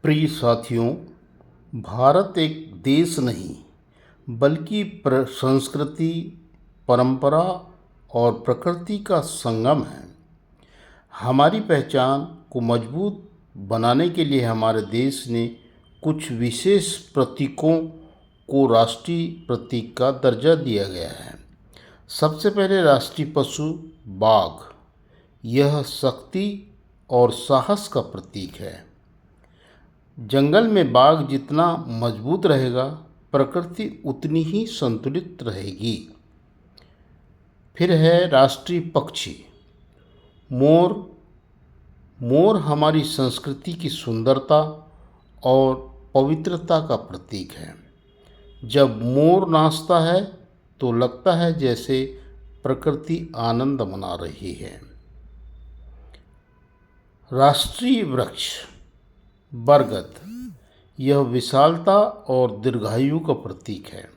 प्रिय साथियों, भारत एक देश नहीं बल्कि संस्कृति, परंपरा और प्रकृति का संगम है। हमारी पहचान को मजबूत बनाने के लिए हमारे देश ने कुछ विशेष प्रतीकों को राष्ट्रीय प्रतीक का दर्जा दिया गया है। सबसे पहले राष्ट्रीय पशु बाघ। यह शक्ति और साहस का प्रतीक है। जंगल में बाघ जितना मजबूत रहेगा, प्रकृति उतनी ही संतुलित रहेगी। फिर है राष्ट्रीय पक्षी मोर। मोर हमारी संस्कृति की सुंदरता और पवित्रता का प्रतीक है। जब मोर नाचता है तो लगता है जैसे प्रकृति आनंद मना रही है। राष्ट्रीय वृक्ष बरगद। यह विशालता और दीर्घायु का प्रतीक है।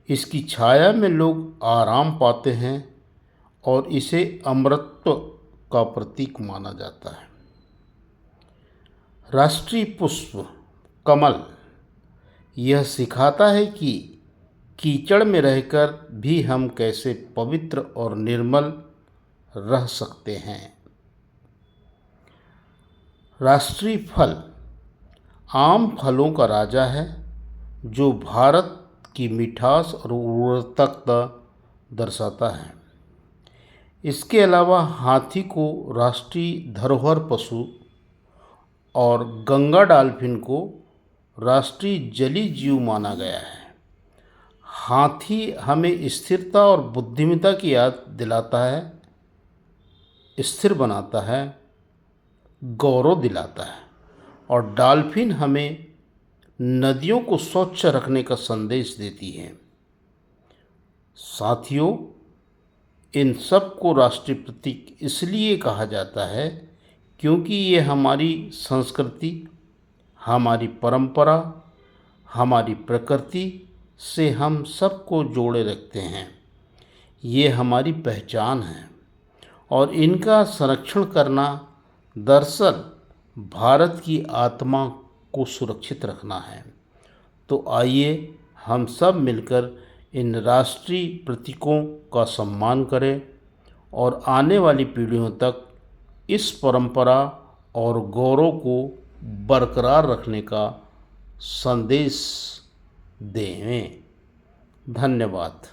इसकी छाया में लोग आराम पाते हैं और इसे अमरत्व का प्रतीक माना जाता है। राष्ट्रीय पुष्प कमल। यह सिखाता है कि कीचड़ में रहकर भी हम कैसे पवित्र और निर्मल रह सकते हैं। राष्ट्रीय फल आम फलों का राजा है, जो भारत की मिठास और उर्वरकता दर्शाता है। इसके अलावा हाथी को राष्ट्रीय धरोहर पशु और गंगा डॉल्फिन को राष्ट्रीय जलीय जीव माना गया है। हाथी हमें स्थिरता और बुद्धिमत्ता की याद दिलाता है, स्थिर बनाता है, गौरव दिलाता है, और डॉल्फिन हमें नदियों को स्वच्छ रखने का संदेश देती है। साथियों, इन सब को राष्ट्रीय प्रतीक इसलिए कहा जाता है क्योंकि ये हमारी संस्कृति, हमारी परंपरा, हमारी प्रकृति से हम सबको जोड़े रखते हैं। ये हमारी पहचान है और इनका संरक्षण करना दरअसल भारत की आत्मा को सुरक्षित रखना है। तो आइए हम सब मिलकर इन राष्ट्रीय प्रतीकों का सम्मान करें और आने वाली पीढ़ियों तक इस परंपरा और गौरव को बरकरार रखने का संदेश दें। धन्यवाद।